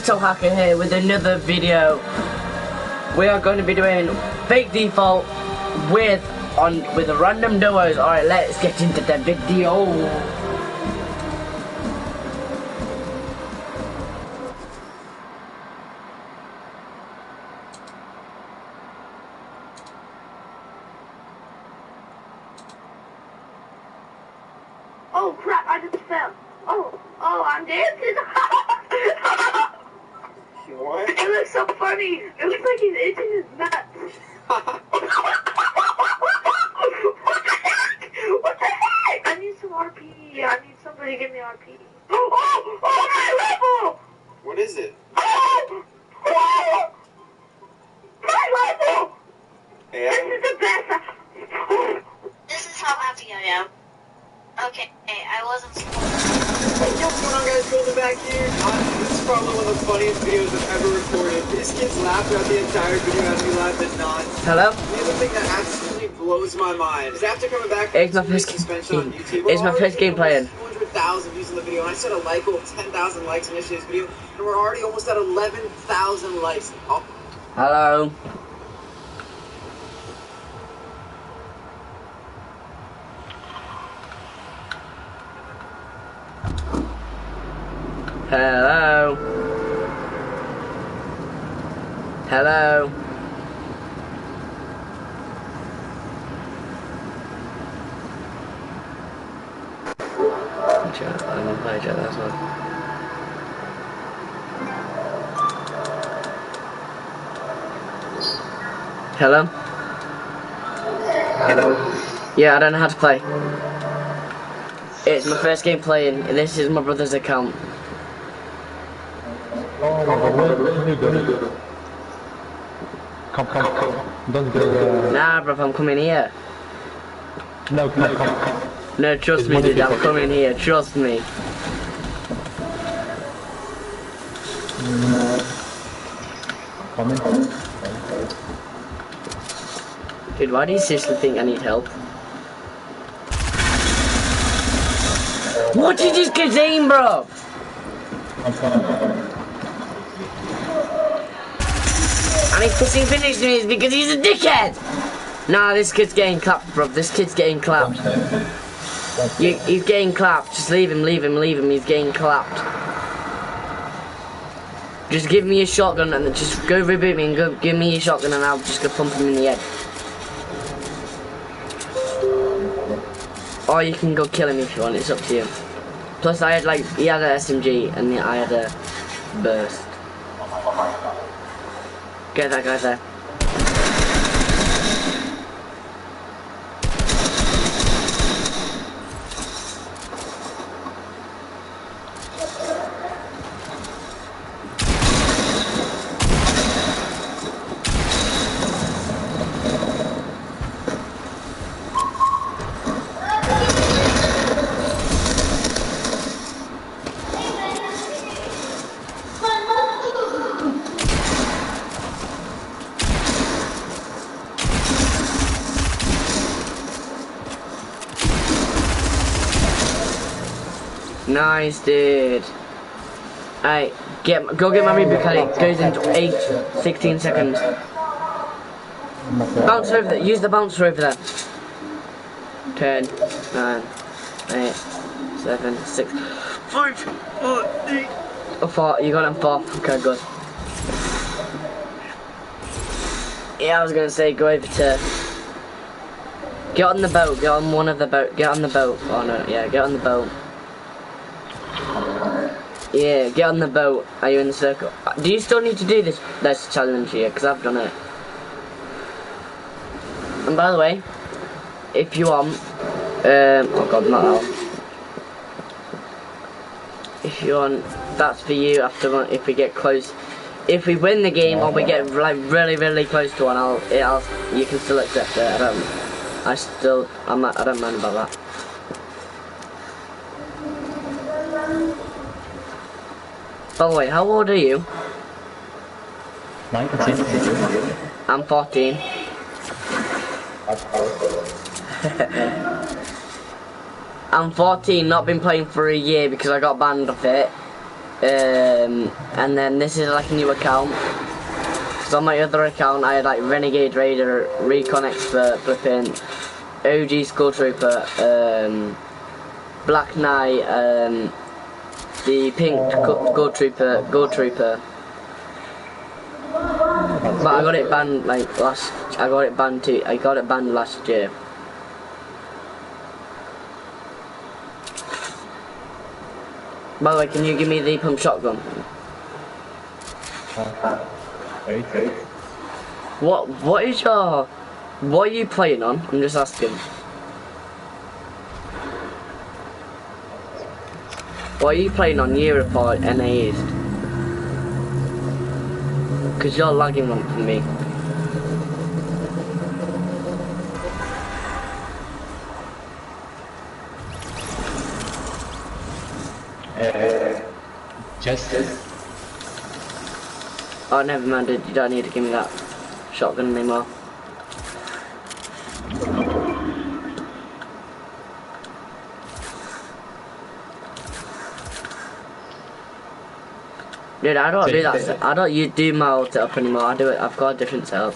Little Hacker here with another video. We are going to be doing fake default with the Random Dous. Alright, let's get into the video. Oh crap, I just fell. Oh, I'm dancing. What? It looks so funny. It looks like he's itching his nuts. What the heck? I need some RP. I need somebody to give me RP. Oh, my level! What is it? Oh, my level! Yeah. This is the best. This is how happy I am. Okay, I wasn't supposed to. Yo, what's going on, guys? Golden back here. This is probably one of the funniest videos I've ever recorded. This kid's laughed throughout the entire video as we laughed at nonsense. Hello? The other thing that absolutely blows my mind is after coming back from It's my first suspension on YouTube, It's my first game playing. 200,000 views on the video, and I set a like goal of 10,000 likes in yesterday's video, and we're already almost at 11,000 likes. Oh. Hello? Hello? Hello? Chat, I'm gonna play chat, that's one. Hello? Hello? Yeah, I don't know how to play. It's my first game playing, and this is my brother's account. Come. Don't go. Nah, bruv, I'm coming here. No, come. No, trust me, dude, I'm coming here, trust me. Come in. Dude, why do you seriously think I need help? What did this kid aim, bro? I'm coming. And he fucking finished me because he's a dickhead! Nah, this kid's getting clapped, bro. This kid's getting clapped. He's getting clapped. Just leave him. He's getting clapped. Just give me a shotgun and just go reboot me and go give me a shotgun and I'll just go pump him in the head. Or you can go kill him if you want, it's up to you. Plus I had he had an SMG and I had a burst. Get that guy there. Nice, dude. Alright, go get my reboot card. It goes into 16 seconds. Bounce over there. Use the bouncer over there. 10, 9, 8, 7, 6, 5, 4, 3. Oh, 4. You got it on 4. Okay, good. Yeah, I was gonna say go over to. Get on the boat. Get on one of the boat. Get on the boat. Oh no, yeah, get on the boat. Yeah, get on the boat. Are you in the circle? Do you still need to do this challenge here? Because I've done it. And by the way, if you want, oh god, not that one. If you want, that's for you. After if we get close, if we win the game or we get really close to one, you can still accept it. I don't mind about that. By the way, how old are you? 19. I'm 14. I'm 14, not been playing for a year because I got banned off it. And then this is like a new account. Because on my other account I had like Renegade Raider, Recon Expert, flipping OG Skull Trooper, Black Knight, the Pink Gold Trooper. But I got it banned like I got it banned last year. By the way, can you give me the pump shotgun? Wait. What are you playing on? I'm just asking. What are you playing on Europe or NA East? Because you're lagging one for me. Just. Oh, never mind, you don't need to give me that shotgun anymore. Dude, I don't do that. I don't do my old setup anymore. I do it. I've got a different setup.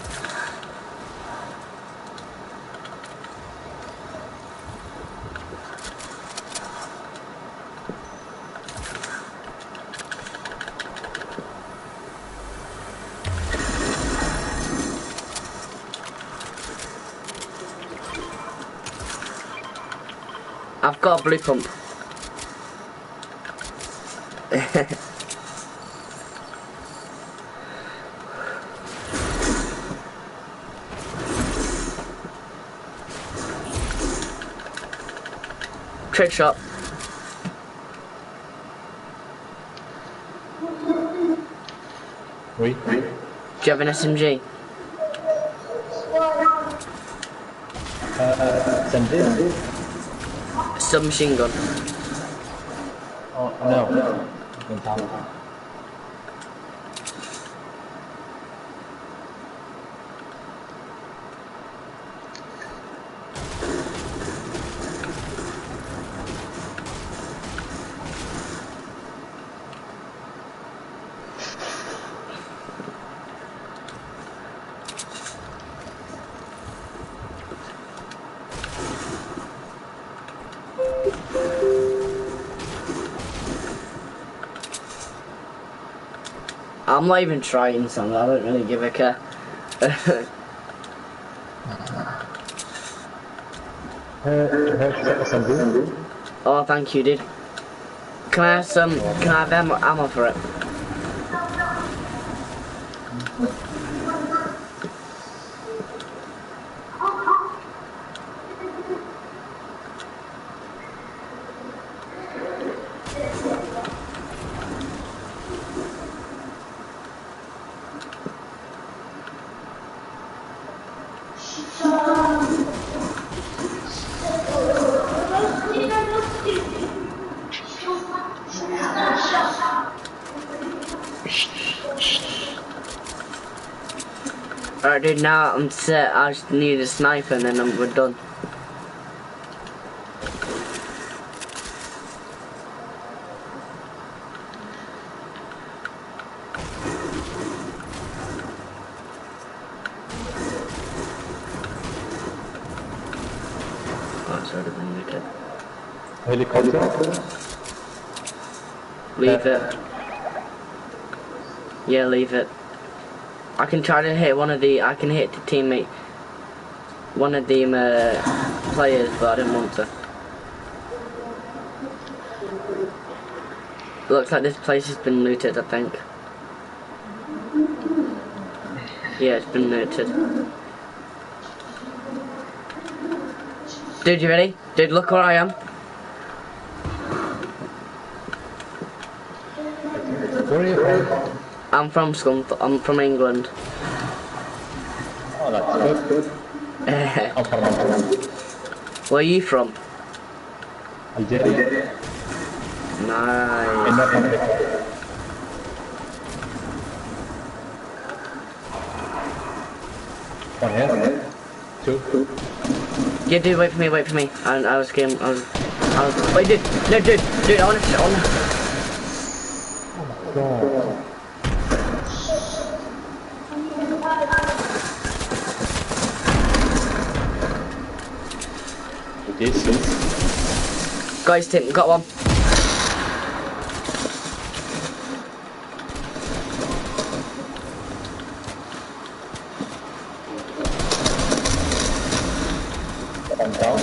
I've got a blue pump. Trick shot. Wait. Do you have an SMG? SMG? Submachine gun. Oh, no. Don't tell me. I'm not even trying, son. I don't really give a care. SMG? Oh, thank you, dude. Can I have some? Can I have ammo for it? Alright, dude, now I'm set. I just need a sniper and then we're done. Oh, it's already been muted. Helicopter? Leave it. Yeah, leave it. I can try to hit I can hit the teammate, one of them players, but I didn't want to. Looks like this place has been looted, I think. Yeah, it's been looted. Dude, you ready? Dude, look where I am. Where are you from? I'm from England. Oh, that's good. I'm from Algeria. Where are you from? Algeria. Nice. In North Africa. One here. Two. Yeah, dude, wait for me. I was wait, dude, no, dude, I wanna. god. This is... Guys, Tim, got one. I'm down.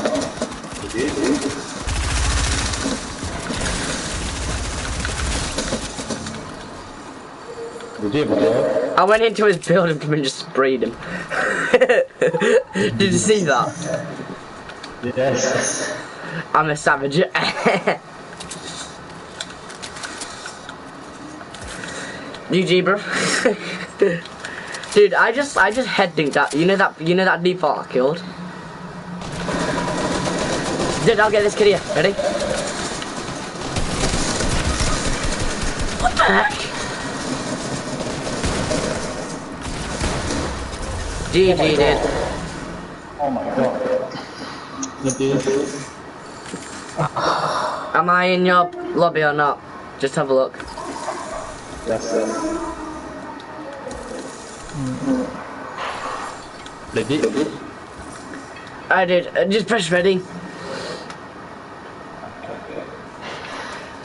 Did you ever? I went into his building and just sprayed him. Did you see that? Yes. I'm a savage. GG, bro. Dude, I just head dinked that. You know that default I killed. Dude, I'll get this kid here. Ready? What the heck? GG, dude. Oh my god. Am I in your lobby or not? Just have a look. Yes, sir. Ready? I did. Just press ready.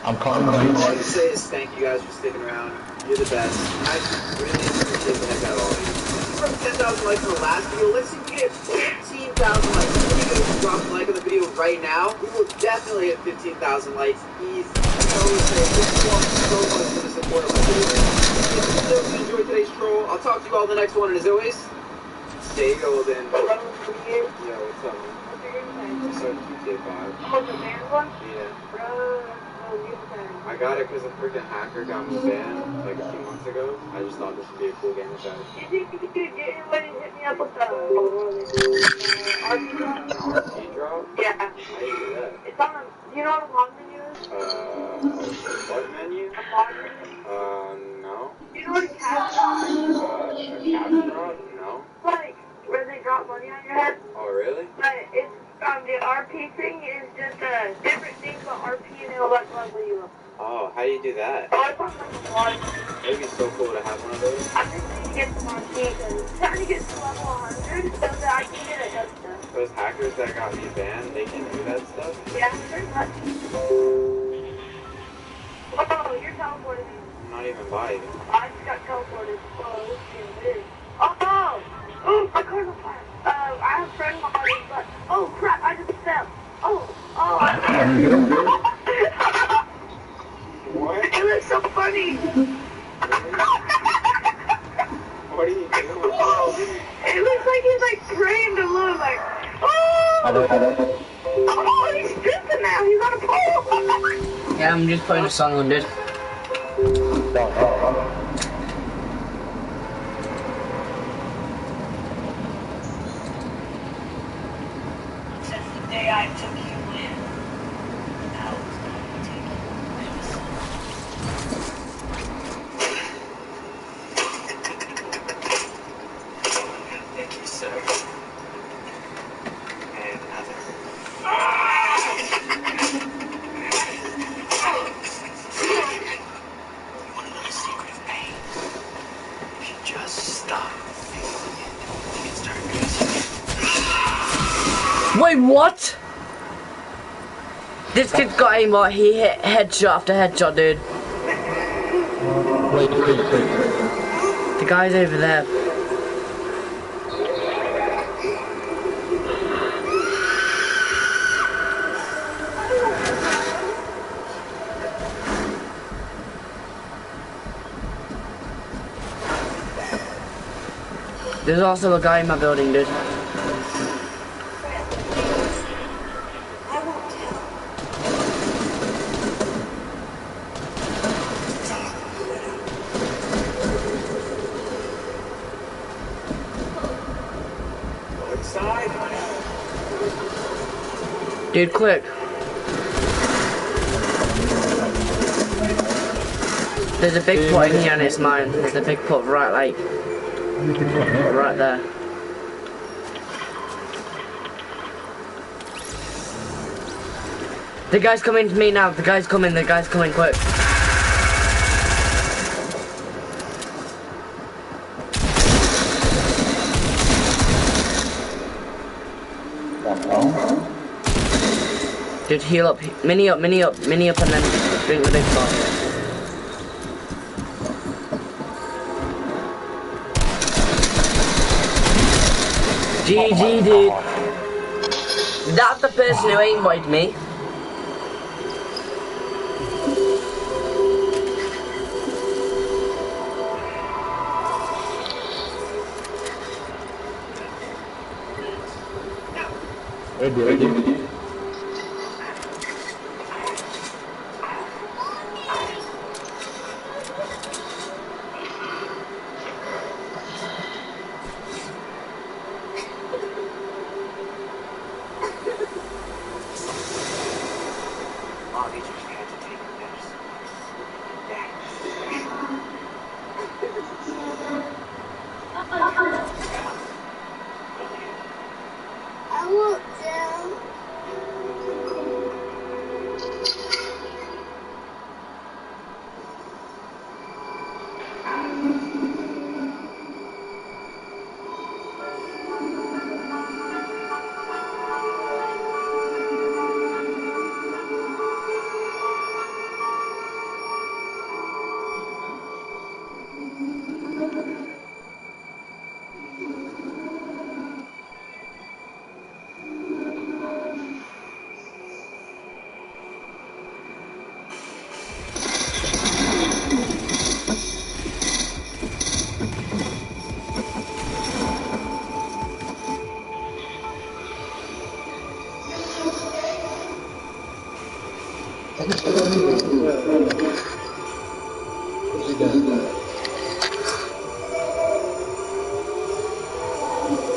I'm calling All I you. can say is thank you guys for sticking around. You're the best. I really appreciate the heck out of all of you. From 10,000 likes on the last video, let's see if we get 15,000 likes. If you guys drop a like on the video right now, we will definitely hit 15,000 likes. Easy. I always say, thank you all so much for the support of my videos. If you enjoyed today's troll, I'll talk to you all in the next one, and as always, stay golden. Yo, what's up, man? Just started GTA 5. Oh, the band one? Yeah. Bro, oh, you can. I got it because a freaking hacker got me banned like a few months ago. I just thought this would be a cool game to try. You think you could get anybody to hit me up with the RP drop? RP drop? Yeah. How do you do that? It's on the, you know what a mod menu is? What menu? A mod menu? No. You know what a cash drop is? A cash drop? No. Like, where they drop money on your head? Oh, really? But it's, the RP thing is just a different thing about RP and it'll like level you up. Oh, how do you do that? Oh, it's on like a mod. It'd be so cool to have one of those. I'm just trying to get some RP because I'm trying to get to level 100 so that I can get it done stuff. Those hackers that got me banned, they can do that stuff? Yeah, pretty much. Oh, you're teleporting me. I'm not even by you. I just got teleported. Oh, this game is. Oh! Oh, my car's on fire. I have friend modding, but oh crap, I just fell. Oh, What? it looks so funny. What are you doing? It looks like he's like praying to Lord, like, oh, he's stripping now. He's on a pole. Yeah, I'm just putting a song on, dude. Since the day I took you in, I was going to take you. Thank you, sir. And another. You want to know the secret of pain? If you just stop feeling it, you can start losing it. Wait, what? This kid's got aim right. He hit headshot after headshot, dude. Wait. The guy's over there. There's also a guy in my building, dude. Dude, quick. There's a big pot in here and it's mine. There's a big pot right, like, right there. The guy's coming to me now. The guy's coming quick. Dude, heal up. Mini up, mini up, mini up, and then drink the big pot. GG, dude. That's the person who aimbotted me. Ready. I walked down.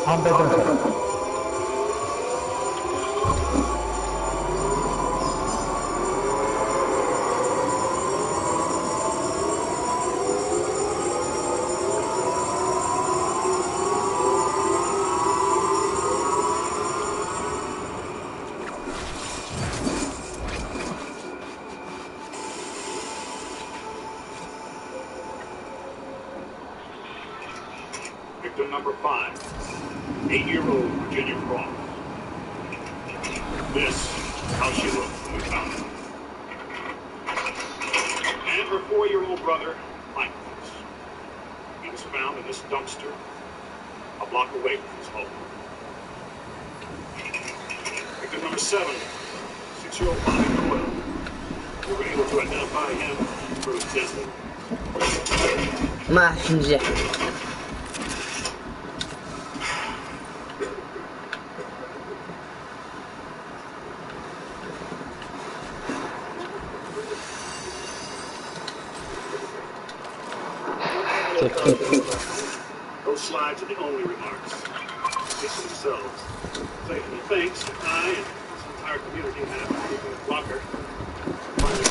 I'm better. Victim number 5, 8-year-old Virginia Cross. This is how she looked when we found her. And her 4-year-old brother, Michael. He was found in this dumpster a block away from his home. Victim number 7, 6-year-old Bobby Doyle. We were able to identify him through his destiny. Messenger. Those slides are the only remarks. Speak for themselves. Say any thanks that I and this entire community have for keeping a blocker. Finally,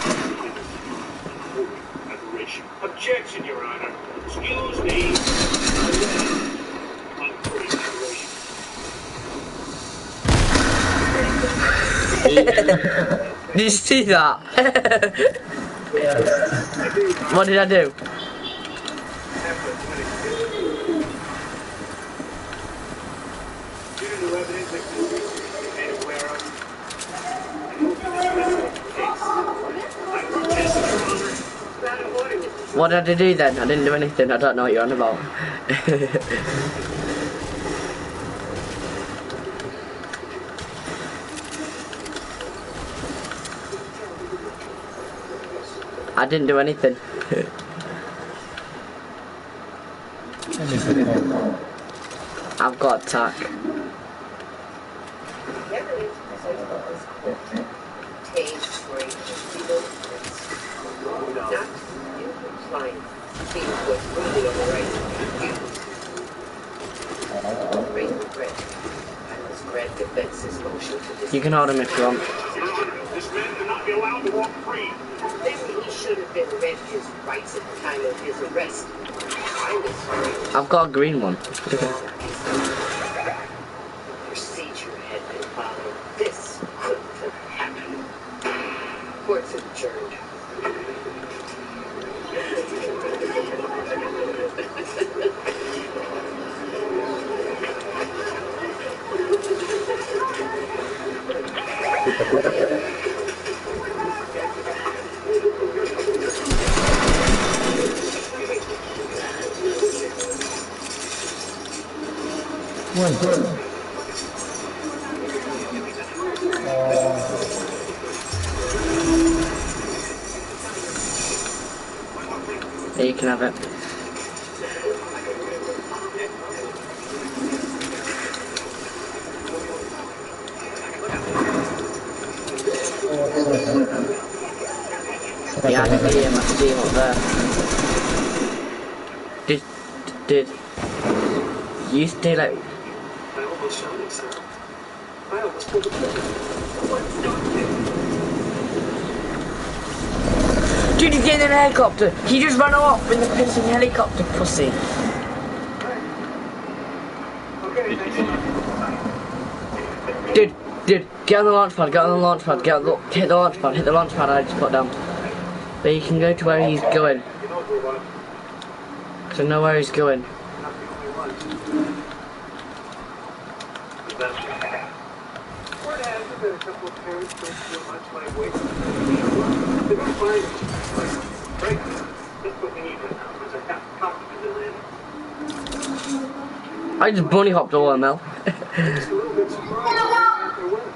holy aberration. Objection, Your Honor. Excuse me. Unholy aberration. Did you see that? What did I do? What did I do then? I didn't do anything. I don't know what you're on about. I didn't do anything. I've got attack. You can hold him if you want. This man cannot be allowed to walk free. Maybe he should have been read his rights at the time of his arrest. I was sorry. I've got a green one. Procedure had been followed. This couldn't have happened. Court's adjourned. Yeah, you can have it. Yeah, I see him up there. Did you stay like? I almost shot him, sir. I almost pulled the trigger. What stopped it? Dude, he's getting in a helicopter. He just ran off in the pissing helicopter, pussy. Okay, thanks. Dude, get on the launch pad, hit the launch pad I just put down. But you can go to where he's going. Cause I know where he's going. Word has it that a couple of parents don't feel much like waiting. They're gonna find it. Right? That's what we need right now. There's a cop in the land. I just bunny hopped over Mel. Just a little bit surprised at their weather.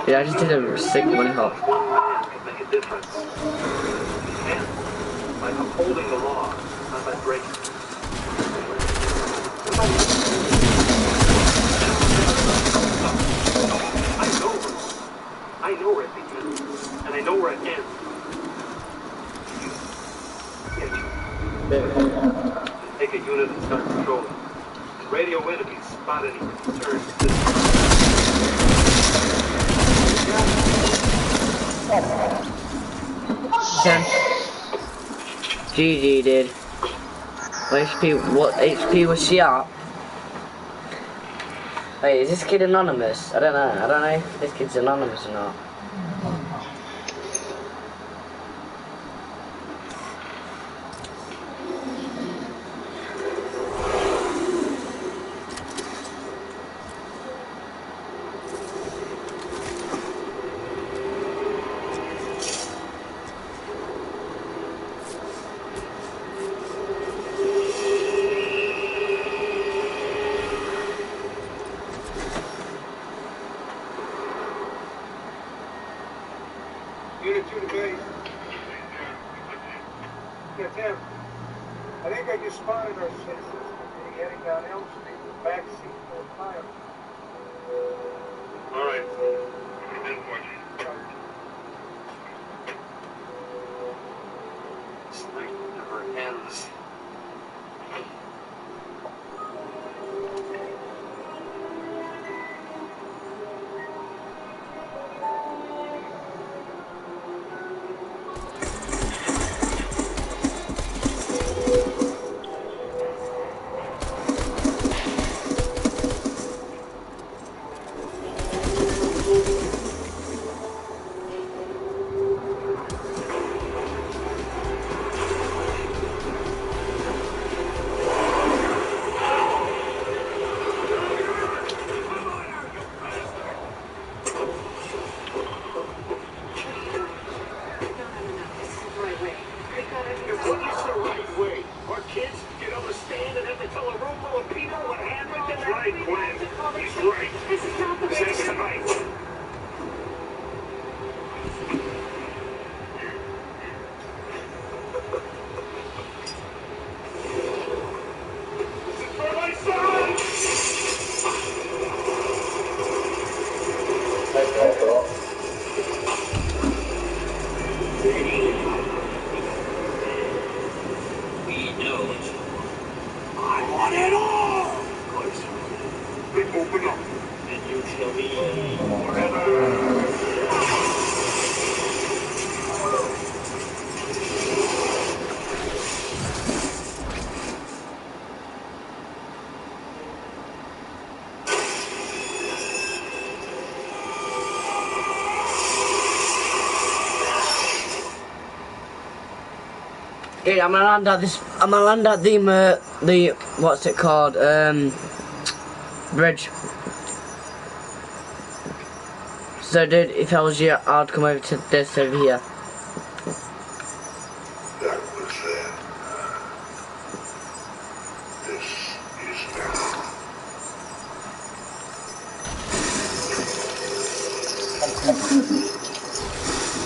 Yeah, I just did a sick bunny hop. Can make a difference. And like upholding the law, not by breaking it. I know where it begins, and I know where it ends. Take a unit and start patrolling. Radio enemies spot any concerns. GG did. What HP was she at? Wait, is this kid anonymous? I don't know if this kid's anonymous or not. Unit 2 to base. Yeah, Tim. I think I just spotted our citizens heading down Elm Street with back seat for a fire. All right. This night never ends. Dude, I'm gonna land at the what's it called? Bridge. So dude, if I was you, I'd come over to this over here. That was then. This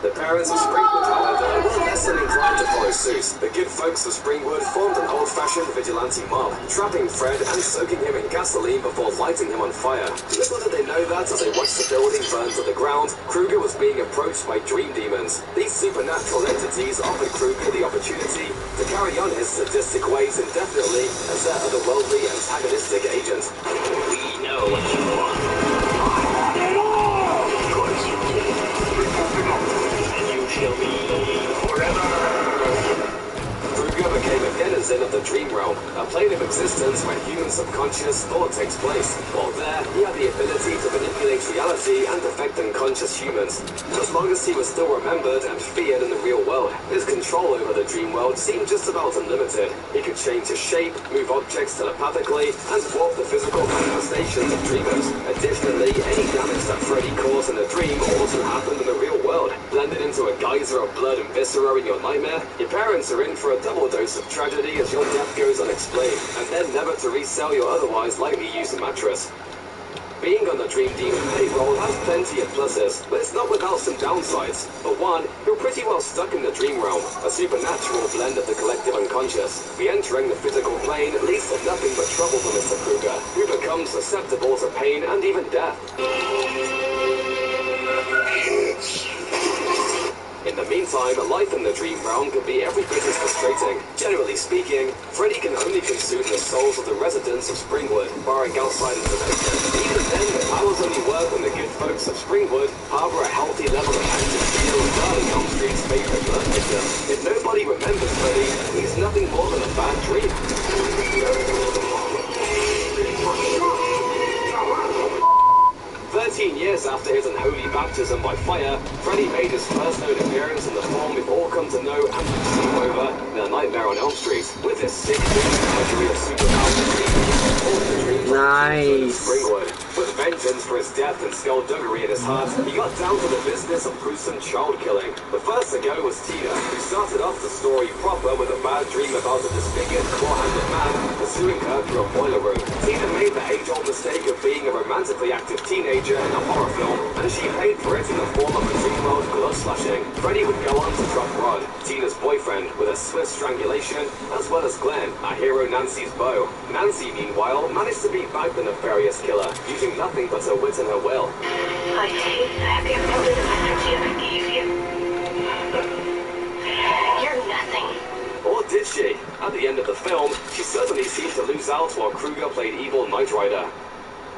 The parents of Springwood, however, were less than inclined to follow suit. The good folks of Springwood formed an old-fashioned vigilante mob, trapping Fred and soaking him in gasoline before lighting him on fire. Little did they know that, as they watched the building burn to the ground, Kruger was being approached by dream demons. These supernatural entities offered Kruger the opportunity to carry on his sadistic ways indefinitely as their otherworldly antagonistic agent. We know what you want. Of course you do. And you shall be forever. Kruger became a denizen of the dream realm, a plane of existence where human subconscious thought takes place. While there, he had the ability to manipulate reality and affect unconscious humans. As long as he was still remembered and feared in the real world, his control over the dream world seemed just about unlimited. He could change his shape, move objects telepathically, and warp the physical manifestations of dreamers. Additionally, any damage that Freddy caused in a dream also happened in the real world. Blended into a geyser of blood and viscera in your nightmare, your parents are in for a double dose of tragedy as your death goes unexplained, and then never to resell your otherwise lightly used mattress. Being on the Dream Demon payroll has plenty of pluses, but it's not without some downsides. For one, you're pretty well stuck in the dream realm, a supernatural blend of the collective unconscious. Re-entering the physical plane leads to nothing but trouble for Mr. Kruger, who becomes susceptible to pain and even death. In the meantime, life in the dream realm can be every bit as frustrating. Generally speaking, Freddy can only consume the souls of the residents of Springwood, barring outside intervention. Even then, the powers only work when the good folks of Springwood harbor a healthy level of anti-fear regarding Elm Street's favorite blood victim. If nobody remembers Freddy, he's nothing more than a bad dream. 13 years after his unholy baptism by fire, Freddy made his first known appearance in the form we've all come to know and perceive over in A Nightmare on Elm Street. With his sick imagery of Nice. Springwood. With vengeance for his death and skullduggery in his heart, he got down to the business of gruesome child killing. The first to go was Tina, who started off the story proper with a bad dream about a disfigured, claw-handed man pursuing her through a boiler room. Tina made the age-old mistake of being a romantically active teenager in a horror film, and she paid for it in the form of a dream-world glove-slashing. Freddy would go on to drop Rod, Tina's boyfriend, with a swift strangulation, as well as Glenn, our hero Nancy's beau. Nancy, meanwhile, managed to beat back the nefarious killer, using nothing but her wit and her will. I take back every energy I gave you. You're nothing. Or did she? At the end of the film, she certainly seemed to lose out while Kruger played evil Knight Rider.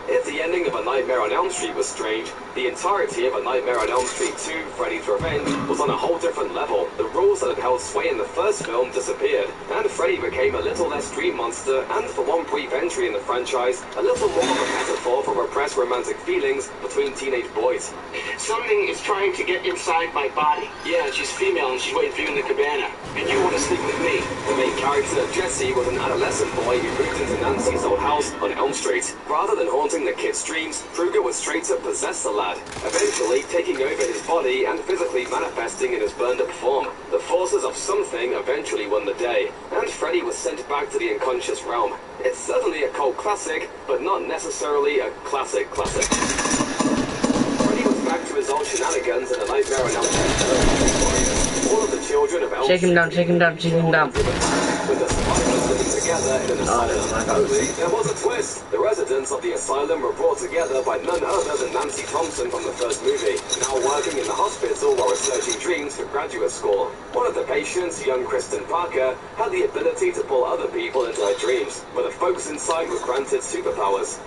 If the ending of A Nightmare on Elm Street was strange, the entirety of A Nightmare on Elm Street 2, Freddy's Revenge, was on a whole different level. The rules that had held sway in the first film disappeared, and Freddy became a little less dream monster, and for one brief entry in the franchise, a little more of a metaphor for repressed romantic feelings between teenage boys. Something is trying to get inside my body. Yeah, she's female and she's waiting for you in the cabana. And you want to sleep with me? The main character, Jesse, was an adolescent boy who moved into Nancy's old house on Elm Street. Rather than haunting the kid's dreams, Kruger would straight up possess the lad, eventually taking over his body and physically manifesting in his burned-up form. The forces of something eventually won the day, and Freddy was sent back to the unconscious realm. It's certainly a cult classic, but not necessarily a classic. Freddy was back to his old shenanigans in A Nightmare on Elm Street. All of the children of Elm Street... Shake him down, shake him down, shake him down. With the survivors living together in an asylum. Only there was a twist. The residents of the asylum were brought together by none other than Nancy Thompson from the first movie, now working in the hospital while researching dreams for graduate school. One of the patients, young Kristen Parker, had the ability to pull other people into her dreams, but the folks inside were granted superpowers.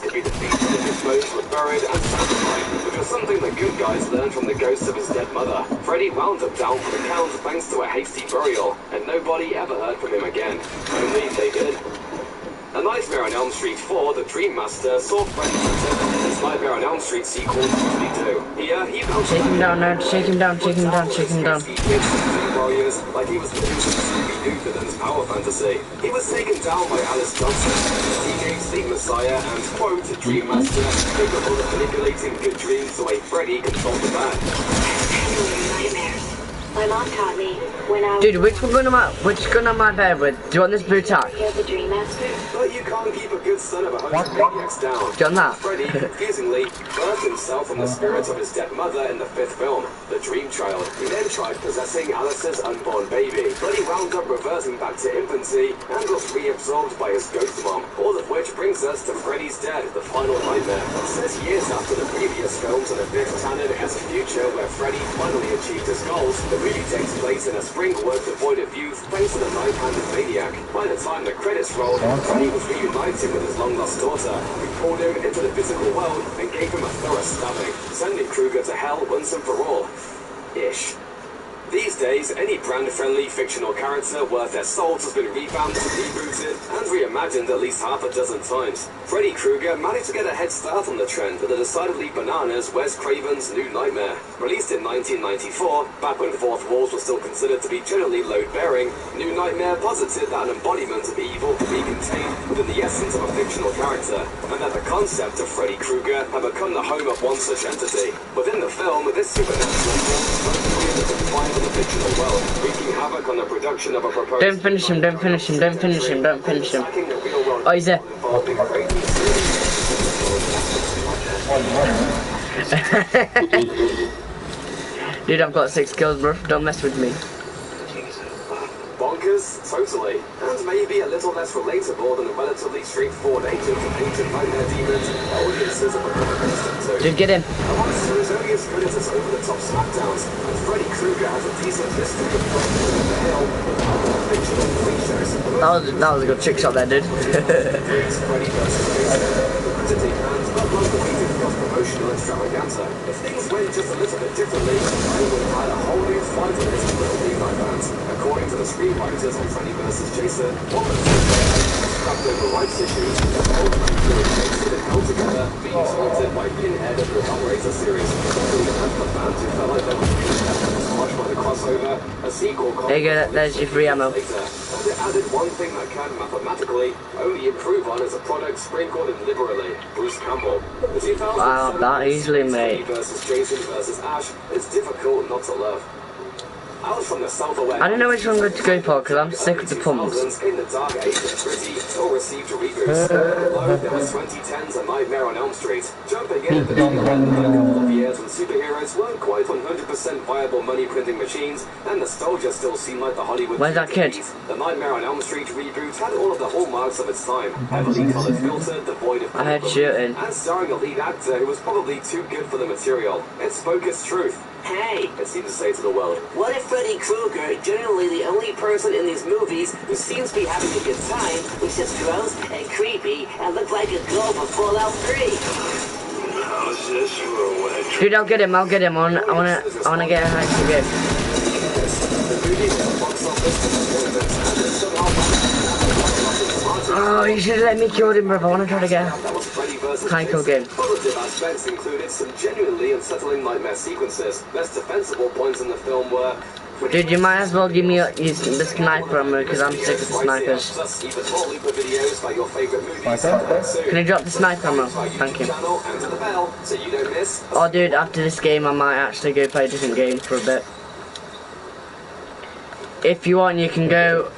Could be defeated if his foes were buried and sacrificed, which was something the good guys learned from the ghost of his dead mother. Freddy wound up down for the count thanks to a hasty burial, and nobody ever heard from him again. Only they did. A Nightmare on Elm Street 4, The Dream Master, saw Freddy return in his Nightmare on Elm Street sequel, 22. Here, he bounced Shake him down, Nerd. Shake him down, shake him down, shake him down. Warriors, like he was living some Scooby-Doo villain's power fantasy. He was taken down by Alice Johnson, the teenage sleep messiah and, quote, Dream Master, capable of manipulating good dreams the way Freddy controlled the bad. Nightmares. My mom taught me when I was... Dude, which gun am I better with? Do you want this blue tack? You're the Dream Master. But you can't keep a good son of 100 maniacs down. Do you want that? Freddy, confusingly, birthed himself from the spirit of his dead mother in the 5th film, The Dream Child. He then tried possessing Alice's unborn baby, but he wound up reverting back to infancy and was reabsorbed by his ghost mom. All of which brings us to Freddy's Dead, the final nightmare. Set years after the previous films in a fifth canon as a future where Freddy finally achieved his goals, the movie takes place in a Springwood devoid of youth thanks to the knife-handed maniac. By the time the credits rolled, Freddy was reunited with his long-lost daughter, who pulled him into the physical world and gave him a thorough stabbing, sending Krueger to hell once and for all. Ish. These days, any brand-friendly fictional character worth their salt has been revamped, rebooted, and reimagined at least half a dozen times. Freddy Krueger managed to get a head start on the trend with the decidedly bananas Wes Craven's New Nightmare. Released in 1994, back when fourth walls were still considered to be generally load-bearing, New Nightmare posited that an embodiment of evil could be contained within the essence of a fictional character, and that the concept of Freddy Krueger had become the home of one such entity. Within the film, this supernatural force the fictional world, wreaking havoc on the production of a proposed... Don't finish him, don't finish him, don't finish him, don't finish him. Oh, he's there. Dude, I've got 6 kills, bro. Don't mess with me. Bonkers? Totally. And maybe a little less relatable than the relatively straightforward agent of ancient nightmare demons audiences have become accustomed to. Dude, get in. Monster is only as good as its over-the-top smackdowns, and Freddy Krueger has a decent history of crossing the hill with fictional creatures. That was a good trick shot there, dude. Freddy versus Jason, the critic and long-awaited cross-promotional extravaganza. If things went just a little bit differently, I would have had a whole new fight in this little Levi fans. According to the screenwriters on Freddy vs. Jason, one of the scrapped over rights issues, the whole crew pasted and held together, being taunted by Pinhead of the Hellraiser series. Including the fans who felt like they were being squashed by the crossover, a sequel there you go, there's your free ammo. Later, and it added one thing that can mathematically only improve on as a product sprinkled in liberally. Bruce Campbell. The 2007 Wow, that easily, mate. Freddy vs. Jason vs. Ash is difficult not to love. I was from the self-aware. I don't know which one to go for because I'm sick of the pumps. In the dark age of Gritty, all received reboots. Below, there was 2010's A Nightmare on Elm Street. Jumping in at the tail end of a couple of years when superheroes weren't quite 100% viable money-printing machines, and nostalgia still seemed like the Hollywood. Where's that kid? The Nightmare on Elm Street reboot had all of the hallmarks of its time. Heavily colored filtered, devoid of... I heard shooting. And starring a lead actor who was probably too good for the material. It spoke its truth. Hey, it seemed to say to the world, what if Freddy Krueger, generally the only person in these movies who seems to be having a good time, was just gross and creepy and looked like a girl from Fallout 3? How's this for a wet dream? Dude, I'll get him. I wanna get a high to go. Oh, you should have let me kill him, bro. I wanna try to get high kill game. Positive aspects included some genuinely unsettling nightmare sequences. Best defensible points in the film were... Dude, you might as well give me the sniper ammo because I'm sick of the snipers. Can you drop the sniper ammo? Thank you. Oh, dude, after this game, I might actually go play a different game for a bit. If you want, you can go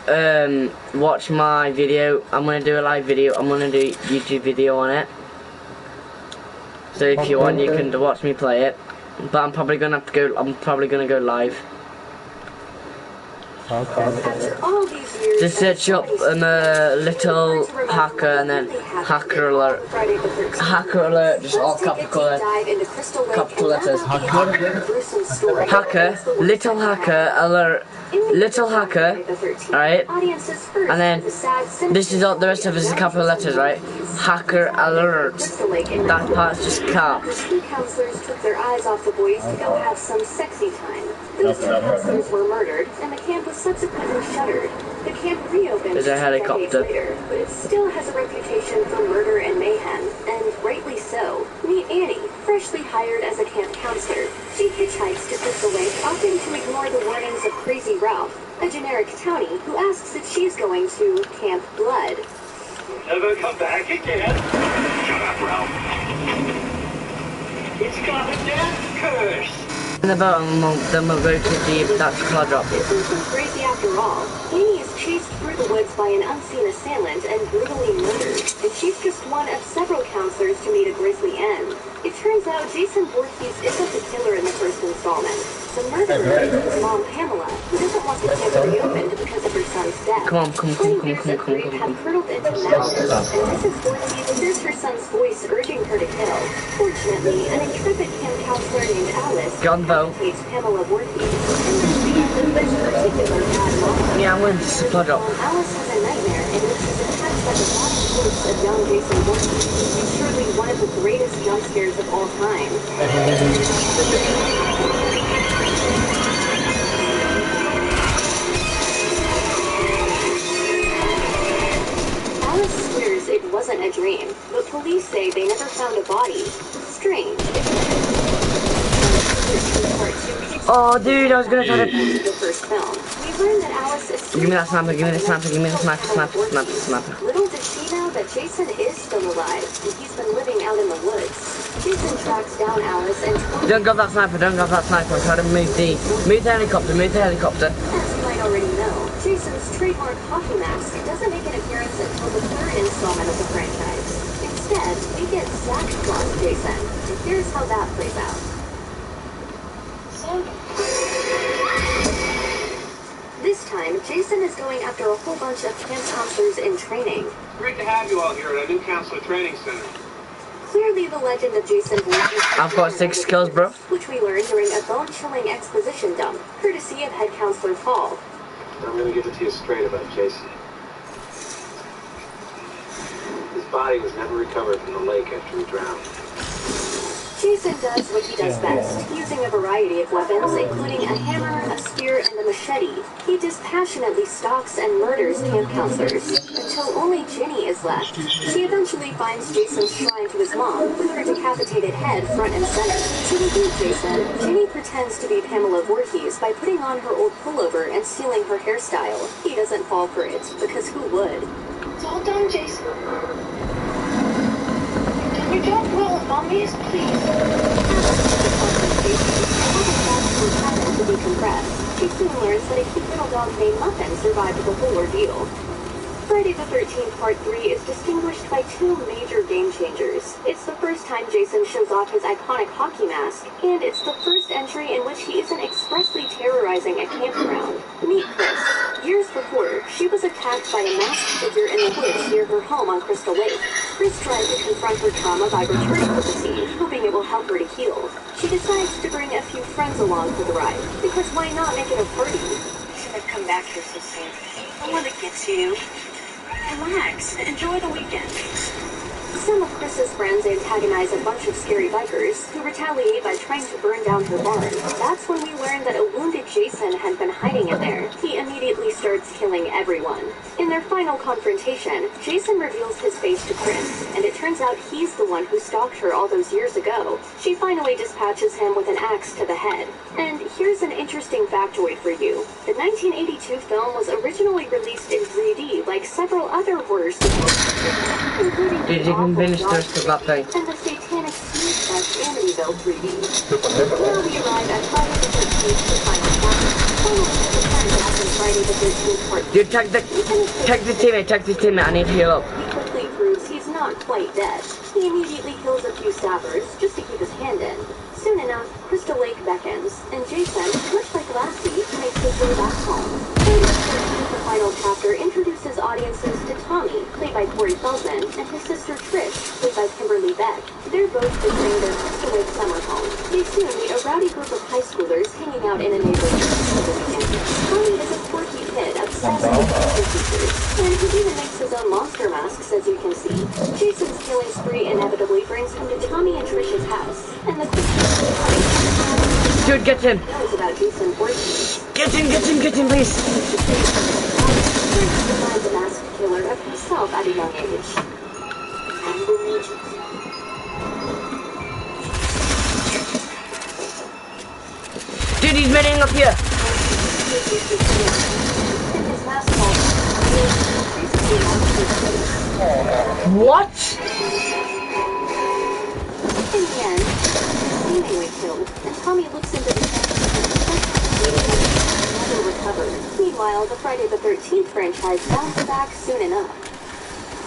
watch my video. I'm gonna do a live video. I'm gonna do a YouTube video on it. So if you want, you can watch me play it. But I'm probably gonna have to go. I'm probably gonna go live. After all these years, Just search up little hacker and then hacker alert. Hacker alert, just all capital letters. Hacker, little hacker alert, little hacker, alright? And then this is all the rest of it is capital letters, right? Hacker alert. That part's just caps. Two counselors took their eyes off the boys to go have some sexy time. Those two counselors were murdered, and the camp was subsequently shuttered. The camp reopened There's a helicopter. later, but it still has a reputation for murder and mayhem, and rightly so. Meet Annie, freshly hired as a camp counselor. She hitchhikes to Crystal Lake, opting to ignore the warnings of Crazy Ralph, a generic townie who asks if she's going to Camp Blood. Never come back again. Shut up, Ralph. It's got a death curse. the boat and then we'll go to that supply drop. This isn't crazy after all. Annie is chased through the woods by an unseen assailant and brutally murdered, and she's just one of several counselors to meet a grisly end. It turns out Jason Voorhees isn't the killer in the first installment. The murderer is his mom, Pamela, who doesn't want the case reopened because of her son's death. 20 years of grief have curdled into madness, and Mrs. Voorhees hears her son's voice urging her to kill. Fortunately, an intrepid camp counselor named Alice takes Pamela Voorhees, and the particular bad mom. Yeah, I went to supply drop. Alice has a nightmare in which she's attacked by the body corpse of young Jason Voorhees. It's surely one of the greatest jump scares of all time. Alice swears it wasn't a dream, but police say they never found a body. Strange, Oh, dude, I was gonna try to. the first film. We learned that Alice is. Give me that sniper, give me the sniper, give me the sniper, sniper. Little did she know that Jason is still alive, and he's been living out in the woods. Jason tracks down Alice and. Don't grab that sniper, don't grab that sniper. I'm trying to move the helicopter, move the helicopter. As you might already know, Jason's trademark hockey mask doesn't make an appearance until the third installment of the franchise. Instead, we get Zach Claus Jason, and here's how that plays out. This time, Jason is going after a whole bunch of camp counselors in training. Great to have you all here at our new counselor training center. Clearly the legend of Jason Voorhees. I've got 6 kills, bro. Which we learned during a bone-chilling exposition dump, courtesy of head counselor Paul. I'm going to get it to you straight about Jason. His body was never recovered from the lake after he drowned. Jason does what he does best, using a variety of weapons, including a hammer, a spear, and a machete. He dispassionately stalks and murders camp counselors, until only Ginny is left. She eventually finds Jason's shrine to his mom, with her decapitated head front and center. To defeat Jason, Ginny pretends to be Pamela Voorhees by putting on her old pullover and stealing her hairstyle. He doesn't fall for it, because who would? It's all done, Jason. Can you don't roll, Mommies, please? To decompress. She soon learns that a cute little dog named Muffin survived the whole ordeal. Friday the 13th Part 3 is distinguished by 2 major game changers. It's the first time Jason shows off his iconic hockey mask, and it's the first entry in which he isn't expressly terrorizing a campground. Meet Chris. Years before, she was attacked by a masked figure in the woods near her home on Crystal Lake. Chris tried to confront her trauma by returning to the scene, hoping it will help her to heal. She decides to bring a few friends along for the ride, because why not make it a party? I should have come back here so soon. I want to get to you. Relax. Enjoy the weekend. Some of Chris's friends antagonize a bunch of scary bikers who retaliate by trying to burn down her barn. That's when we learn that a wounded Jason had been hiding in there. He immediately starts killing everyone. In their final confrontation, Jason reveals his face to Chris, and it turns out he's the one who stalked her all those years ago. She finally dispatches him with an axe to the head. And here's an interesting factoid for you. The 1982 film was originally released in 3D like several other horror sequels, including Did you even finish the rest of that thing? and the satanic Snake Fest Amityville 3D. Now we arrive at Friday the 13th, the final chapter. Finally, the return back in Friday the 13th Part 2. Dude, check this teammate, I need to heal up. He quickly proves he's not quite dead. He immediately kills a few staffers just to keep his hand in. Soon enough, Crystal Lake beckons, and Jason, much like Lassie, makes his way back home. The final chapter introduces audiences to Tommy, played by Corey Feldman, and his sister Trish, played by Kimberly Beck. They're both visiting their Crystal Lake summer home. They soon meet a rowdy group of high schoolers hanging out in a neighborhood. Tommy is a quirky kid obsessed with monster creatures, and he even makes his own monster masks, as you can see. Jason's killing spree inevitably brings him to Tommy and Trish's house, and the Dude, get him! knows about Jason Voorhees. Get him, please! The masked killer of himself at a young age. Dude, he's meeting up here! What? In the end, seemingly killed, and Tommy looks into the Meanwhile, the Friday the 13th franchise bounced back soon enough.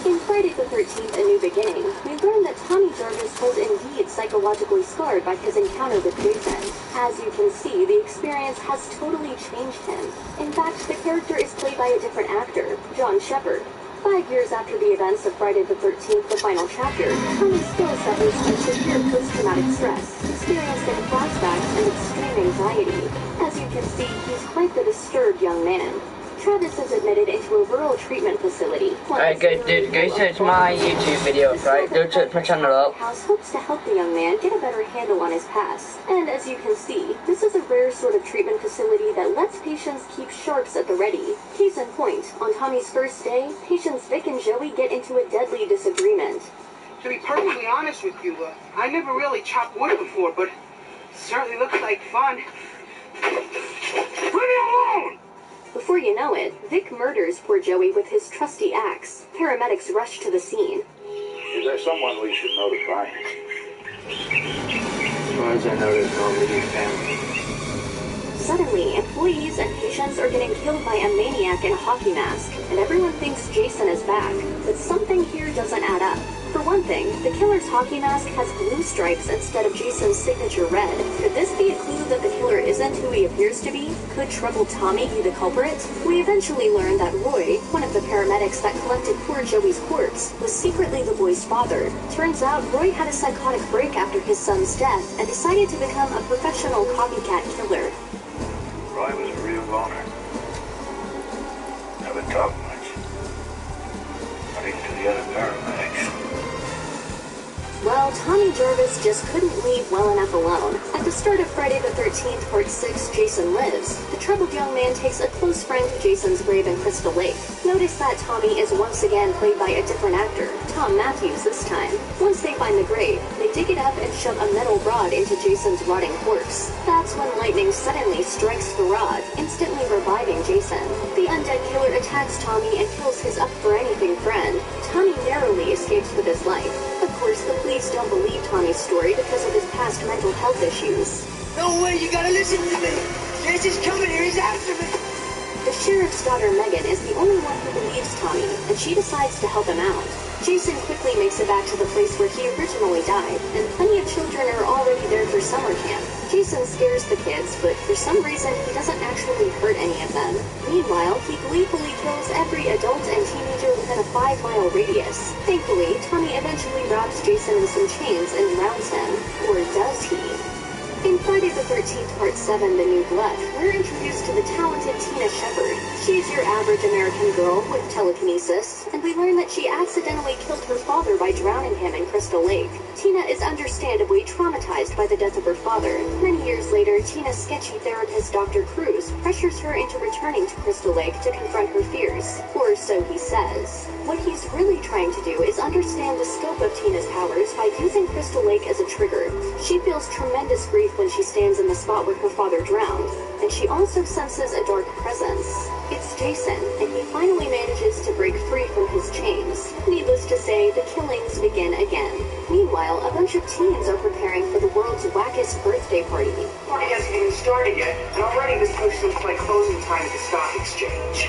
In Friday the 13th, A New Beginning, we learn that Tommy Jarvis was indeed psychologically scarred by his encounter with Jason. As you can see, the experience has totally changed him. In fact, the character is played by a different actor, John Shepard. 5 years after the events of Friday the 13th, the final chapter, Tommy still suffers from severe post-traumatic stress, experiencing flashbacks and extreme anxiety. As you can see, he's quite the disturbed young man. Travis is admitted into a rural treatment facility. Alright, go search my YouTube videos, right? Go check my channel up. House hopes to help the young man get a better handle on his past. And as you can see, this is a rare sort of treatment facility that lets patients keep sharps at the ready. Case in point, on Tommy's first day, patients Vic and Joey get into a deadly disagreement. To be perfectly honest with you, I never really chopped wood before, but it certainly looks like fun. Leave me alone! Before you know it, Vic murders poor Joey with his trusty axe. Paramedics rush to the scene. Is there someone we should notify? As far as I know, there's no immediate family. Suddenly, employees and patients are getting killed by a maniac in a hockey mask, and everyone thinks Jason is back. But something here doesn't add up. For one thing, the killer's hockey mask has blue stripes instead of Jason's signature red. Could this be a clue that the killer isn't who he appears to be? Could troubled Tommy be the culprit? We eventually learn that Roy, one of the paramedics that collected poor Joey's corpse, was secretly the boy's father. Turns out Roy had a psychotic break after his son's death and decided to become a professional copycat killer. Roy was a real loner. Never talked much. Not even to the other paramedics. Well, Tommy Jarvis just couldn't leave well enough alone. At the start of Friday the 13th, Part 6, Jason Lives, the troubled young man takes a close friend to Jason's grave in Crystal Lake. Notice that Tommy is once again played by a different actor, Tom Matthews this time. Once they find the grave, they dig it up and shove a metal rod into Jason's rotting corpse. That's when lightning suddenly strikes the rod, instantly reviving Jason. The undead killer attacks Tommy and kills his up-for-anything friend. Tommy narrowly escapes with his life. Of course, the police don't believe Tommy's story because of his past mental health issues. No way, you gotta listen to me! Jason's coming here, he's after me! The sheriff's daughter Megan is the only one who believes Tommy, and she decides to help him out. Jason quickly makes it back to the place where he originally died, and plenty of children are already there for summer camp. Jason scares the kids, but for some reason he doesn't actually hurt any of them. Meanwhile, he gleefully kills every adult and teenager within a 5-mile radius. Thankfully, Tommy eventually wraps Jason with some chains and drowns him. Or does he? In Friday the 13th, Part 7, The New Blood, we're introduced to the talented Tina Shepard. She's your average American girl with telekinesis, and we learn that she accidentally killed her father by drowning him in Crystal Lake. Tina is understandably traumatized by the death of her father. Many years later, Tina's sketchy therapist, Dr. Cruz, pressures her into returning to Crystal Lake to confront her fears. Or so he says. What he's really trying to do is understand the scope of Tina's powers by using Crystal Lake as a trigger. She feels tremendous grief when she stands in the spot where her father drowned, and she also senses a dark presence. It's Jason, and he finally manages to break free from his chains. Needless to say, the killings begin again. Meanwhile, a bunch of teens are preparing for the world's wackest birthday party. Party hasn't even started yet, and already this place looks like closing time at the stock exchange.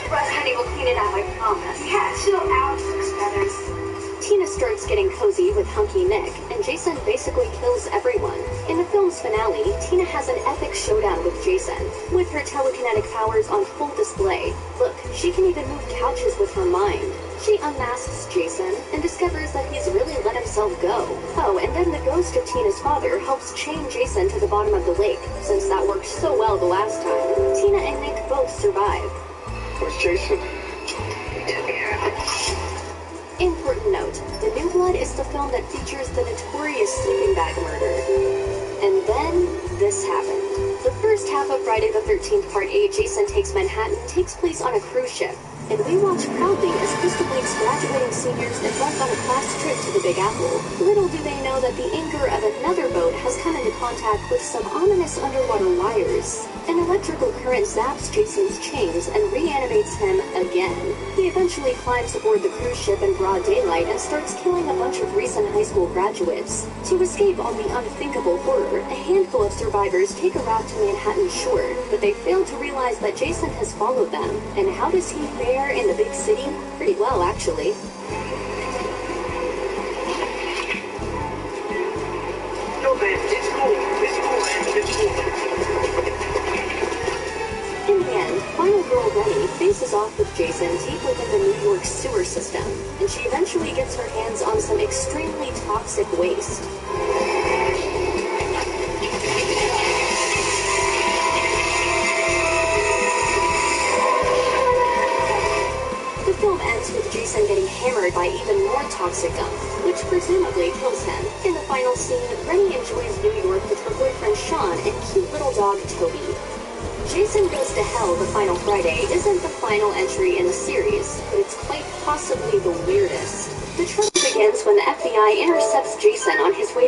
Russ, honey, we'll clean it up, I promise. Yeah, chill out, Six Feathers. Tina starts getting cozy with Hunky Nick, and Jason basically kills everyone. In the film's finale, Tina has an epic showdown with Jason, with her telekinetic powers on full display. Look, she can even move couches with her mind. She unmasks Jason and discovers that he's really let himself go. Oh, and then the ghost of Tina's father helps chain Jason to the bottom of the lake, since that worked so well the last time. Tina and Nick both survive. Where's Jason? We took care of it. Important note, The New Blood is the film that features the notorious sleeping bag murder. And then, this happened. The first half of Friday the 13th, Part 8, Jason Takes Manhattan, takes place on a cruise ship. And we watch proudly as Crystal Lake's graduating seniors embark on a class trip to the Big Apple. Little do they know that the anchor of another boat has come into contact with some ominous underwater wires. An electrical current zaps Jason's chains and reanimates him again. He eventually climbs aboard the cruise ship in broad daylight and starts killing a bunch of recent high school graduates. To escape all the unthinkable horror, a handful of survivors take a route to Manhattan's shore, but they fail to realize that Jason has followed them. And how does he fare in the big city? Pretty well, actually. No, man, it's cool. It's cool, man. It's cool. In the end, final girl Rennie faces off with Jason deep within the New York sewer system, and she eventually gets her hands on some extremely toxic waste. The film ends with Jason getting hammered by even more toxic gunk, which presumably kills him. In the final scene, Rennie enjoys New York with her boyfriend Sean and cute little dog Toby. Jason Goes to Hell the Final Friday isn't the final entry in the series, but it's quite possibly the weirdest. The trouble begins when the FBI intercepts Jason on his way back